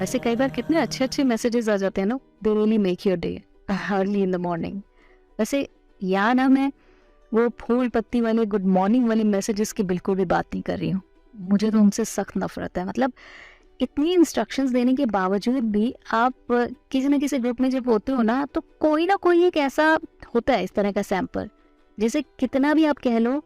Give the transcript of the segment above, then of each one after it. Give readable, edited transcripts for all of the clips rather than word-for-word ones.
ऐसे कई बार कितने अच्छे अच्छे मैसेजेस आ जाते हैं ना, they really make your day early in the morning. वैसे यहाँ ना मैं वो फूल पत्ती वाले गुड मॉर्निंग वाले मैसेजेस की बिल्कुल भी बात नहीं कर रही हूँ। मुझे तो उनसे सख्त नफरत है। मतलब इतनी इंस्ट्रक्शंस देने के बावजूद भी आप किसी न किसी ग्रुप में जब होते हो ना, तो कोई ना कोई एक ऐसा होता है इस तरह का सैंपल, जिसे कितना भी आप कह लो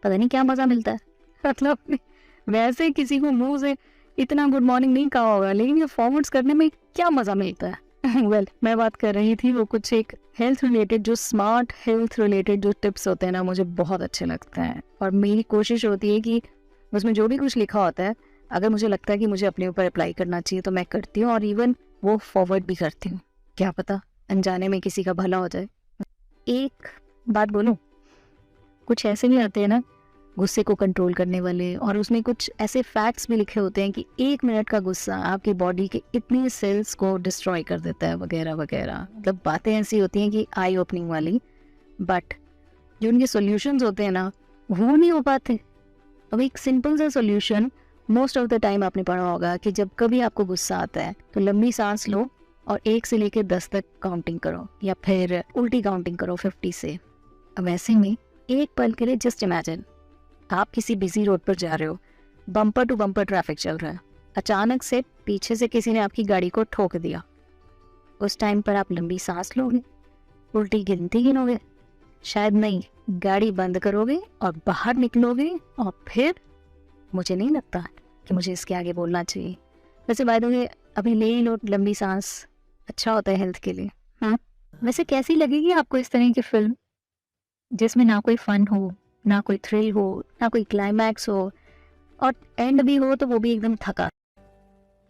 पता नहीं क्या मज़ा मिलता है। मतलब वैसे किसी को मुंह से इतना गुड मॉर्निंग नहीं कहा होगा, लेकिन ये फॉरवर्ड्स करने में क्या मज़ा मिलता है। वेल मैं बात कर रही थी वो कुछ एक हेल्थ रिलेटेड, जो स्मार्ट हेल्थ रिलेटेड जो टिप्स होते हैं ना, मुझे बहुत अच्छे लगते हैं। और मेरी कोशिश होती है कि उसमें जो भी कुछ लिखा होता है, अगर मुझे लगता है कि मुझे अपने ऊपर अप्लाई करना चाहिए तो मैं करती हूँ, और इवन वो फॉरवर्ड भी करती हूँ। क्या पता अनजाने में किसी का भला हो जाए। एक बात बोलूं, कुछ ऐसे भी आते हैं ना गुस्से को कंट्रोल करने वाले, और उसमें कुछ ऐसे फैक्ट्स भी लिखे होते हैं कि 1 मिनट का गुस्सा आपकी बॉडी के इतने सेल्स को डिस्ट्रॉय कर देता है वगैरह वगैरह। मतलब बातें ऐसी होती हैं कि आई ओपनिंग वाली, बट जो उनके सॉल्यूशंस होते हैं ना, वो नहीं हो पाते। अब एक सिंपल सा solution, most of the time आपने पढ़ा होगा कि जब कभी आपको गुस्सा आता है तो लंबी सांस लो और 1 से लेकर 10 तक काउंटिंग करो, या फिर उल्टी काउंटिंग करो 50 से। अब ऐसे में एक पल के लिए जस्ट इमेजिन, आप किसी बिजी रोड पर जा रहे हो, बम्पर टू बम्पर ट्रैफिक चल रहा है, अचानक से पीछे से किसी ने आपकी गाड़ी को ठोक दिया। उस टाइम पर आप लंबी सांस लोगे, उल्टी गिनती गिनोगे, शायद नहीं, गाड़ी बंद करोगे और बाहर निकलोगे, और फिर मुझे नहीं लगता कि मुझे इसके आगे बोलना चाहिए। वैसे बाय द वे अभी ले ही लो लंबी सांस, अच्छा होता है हेल्थ के लिए। हाँ, वैसे कैसी लगेगी आपको इस तरह की फिल्म जिसमें ना कोई फन हो, ना कोई थ्रिल हो, ना कोई क्लाइमैक्स हो, और एंड भी हो तो वो भी एकदम थका।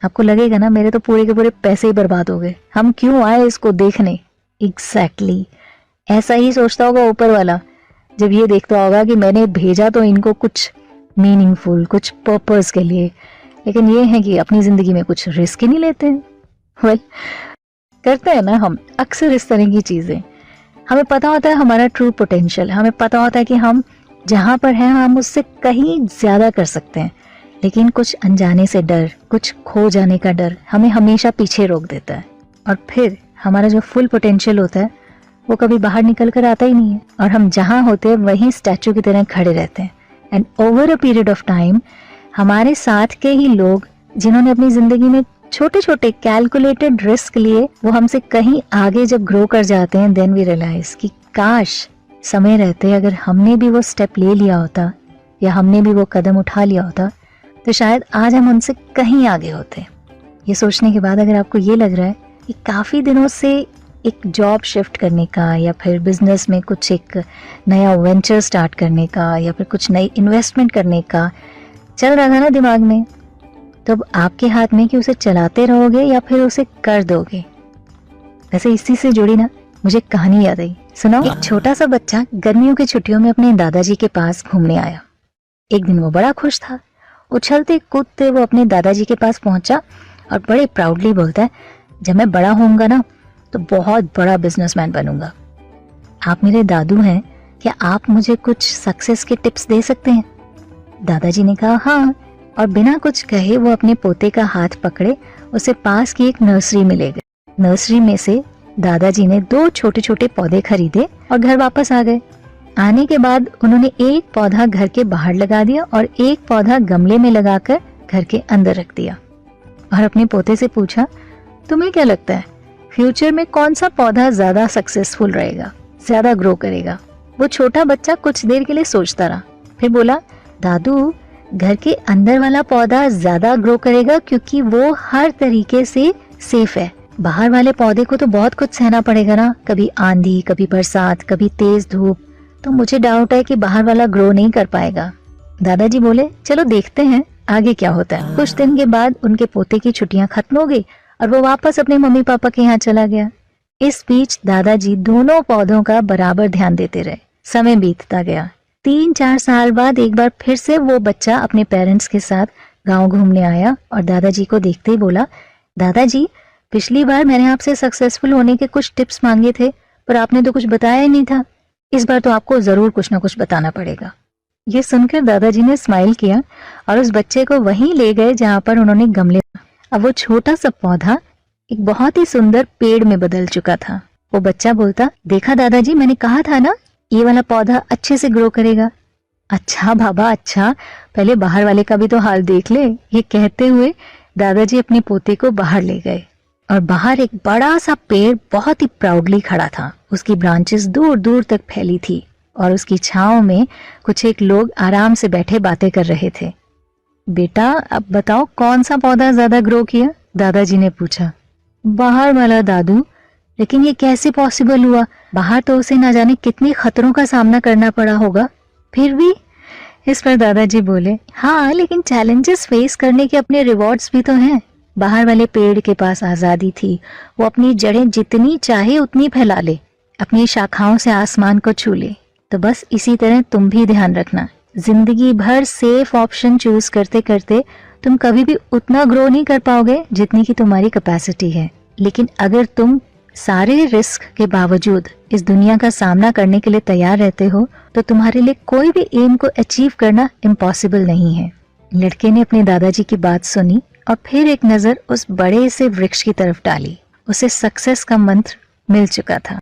आपको लगेगा ना मेरे तो पूरे के पूरे पैसे ही बर्बाद हो गए, हम क्यों आए इसको देखने। एग्जैक्टली ऐसा ही सोचता होगा ऊपर वाला जब ये देखता होगा कि मैंने भेजा तो इनको कुछ मीनिंगफुल, कुछ पर्पस के लिए, लेकिन ये है कि अपनी जिंदगी में कुछ रिस्क ही नहीं लेते हैं। वेल करते हैं ना हम अक्सर इस तरह की चीजें। हमें पता होता है हमारा ट्रू पोटेंशियल, हमें पता होता है कि हम जहाँ पर हैं हम उससे कहीं ज्यादा कर सकते हैं, लेकिन कुछ अनजाने से डर, कुछ खो जाने का डर हमें हमेशा पीछे रोक देता है, और फिर हमारा जो फुल पोटेंशियल होता है वो कभी बाहर निकल कर आता ही नहीं है, और हम जहाँ होते हैं वहीं स्टैचू की तरह खड़े रहते हैं। And over a period of time हमारे साथ के ही लोग जिन्होंने अपनी जिंदगी में छोटे छोटे कैलकुलेटेड रिस्क लिए, वो हमसे कहीं आगे जब ग्रो कर जाते हैं, देन वी रियलाइज कि काश समय रहते अगर हमने भी वो स्टेप ले लिया होता, या हमने भी वो कदम उठा लिया होता, तो शायद आज हम उनसे कहीं आगे होते। ये सोचने के बाद अगर आपको ये लग रहा है कि काफी दिनों से एक जॉब शिफ्ट करने का, या फिर बिजनेस में कुछ एक नया वेंचर स्टार्ट करने का, या फिर कुछ नई इन्वेस्टमेंट करने का चल रहा था ना दिमाग में, तो अब आपके हाथ में कि उसे चलाते रहोगे या फिर उसे कर दोगे। वैसे इसी से जुड़ी ना मुझे कहानी याद आई, सुनाओ। एक छोटा सा बच्चा गर्मियों की छुट्टियों में अपने दादाजी के पास घूमने आया। एक दिन वो बड़ा खुश था, उछलते कूदते वो अपने दादाजी के पास पहुंचा और बड़े प्राउडली बोलता है, जब मैं बड़ा होऊंगा ना तो बहुत बड़ा बिजनेसमैन बनूंगा। आप मेरे दादू हैं, क्या आप मुझे कुछ सक्सेस के टिप्स दे सकते हैं? दादाजी ने कहा हाँ, और बिना कुछ कहे वो अपने पोते का हाथ पकड़े उसे पास की एक नर्सरी में ले गए। नर्सरी में से दादाजी ने 2 छोटे छोटे पौधे खरीदे और घर वापस आ गए। आने के बाद उन्होंने एक पौधा घर के बाहर लगा दिया और एक पौधा गमले में लगाकर घर के अंदर रख दिया, और अपने पोते से पूछा, तुम्हें क्या लगता है फ्यूचर में कौन सा पौधा ज्यादा सक्सेसफुल रहेगा, ज्यादा ग्रो करेगा? वो छोटा बच्चा कुछ देर के लिए सोचता रहा, फिर बोला, दादू घर के अंदर वाला पौधा ज्यादा ग्रो करेगा क्योंकि वो हर तरीके से सेफ है। बाहर वाले पौधे को तो बहुत कुछ सहना पड़ेगा ना, कभी आंधी, कभी बरसात, कभी तेज धूप, तो मुझे डाउट है कि बाहर वाला ग्रो नहीं कर पाएगा। दादाजी बोले, चलो देखते हैं आगे क्या होता है। कुछ दिन के बाद उनके पोते की छुट्टियां खत्म हो गई और वो वापस अपने मम्मी पापा के यहाँ चला गया। इस बीच दादाजी दोनों पौधों का बराबर ध्यान देते रहे। समय बीतता गया। 3-4 साल बाद एक बार फिर से वो बच्चा अपने पेरेंट्स के साथ गांव घूमने आया और दादाजी को देखते ही बोला, दादाजी पिछली बार मैंने आपसे सक्सेसफुल होने के कुछ टिप्स मांगे थे, पर आपने तो कुछ बताया ही नहीं था। इस बार तो आपको जरूर कुछ ना कुछ बताना पड़ेगा। ये सुनकर दादाजी ने स्माइल किया और उस बच्चे को वहीं ले गए जहाँ पर उन्होंने गमले। अब वो छोटा सा पौधा एक बहुत ही सुंदर पेड़ में बदल चुका था। वो बच्चा बोलता, देखा दादाजी, मैंने कहा था ना ये वाला पौधा अच्छे से ग्रो करेगा। अच्छा बाबा अच्छा, पहले बाहर वाले का भी तो हाल देख ले। ये कहते हुए दादाजी अपने पोते को बाहर ले गए और बाहर एक बड़ा सा पेड़ बहुत ही प्राउडली खड़ा था। उसकी ब्रांचेस दूर दूर तक फैली थी और उसकी छांव में कुछ एक लोग आराम से बैठे बातें कर रहे थे। बेटा अब बताओ कौन सा पौधा ज्यादा ग्रो किया? दादाजी ने पूछा। बाहर वाला दादू। लेकिन ये कैसे पॉसिबल हुआ? बाहर तो उसे ना जाने कितने खतरों का सामना करना पड़ा होगा। फिर भी? इस पर दादाजी बोले, हाँ लेकिन चैलेंजेस फेस करने के अपने रिवॉर्ड्स भी तो हैं। बाहर वाले पेड़ के पास आजादी थी, वो अपनी जड़ें जितनी चाहे उतनी फैला ले, अपनी शाखाओं से आसमान को छू ले। तो बस इसी तरह तुम भी ध्यान रखना, जिंदगी भर सेफ ऑप्शन चूज करते करते तुम कभी भी उतना ग्रो नहीं कर पाओगे जितनी की तुम्हारी कैपेसिटी है। लेकिन अगर तुम सारे रिस्क के बावजूद इस दुनिया का सामना करने के लिए तैयार रहते हो तो तुम्हारे लिए कोई भी एम को अचीव करना इम्पॉसिबल नहीं है। लड़के ने अपने दादाजी की बात सुनी और फिर एक नजर उस बड़े से वृक्ष की तरफ डाली। उसे सक्सेस का मंत्र मिल चुका था।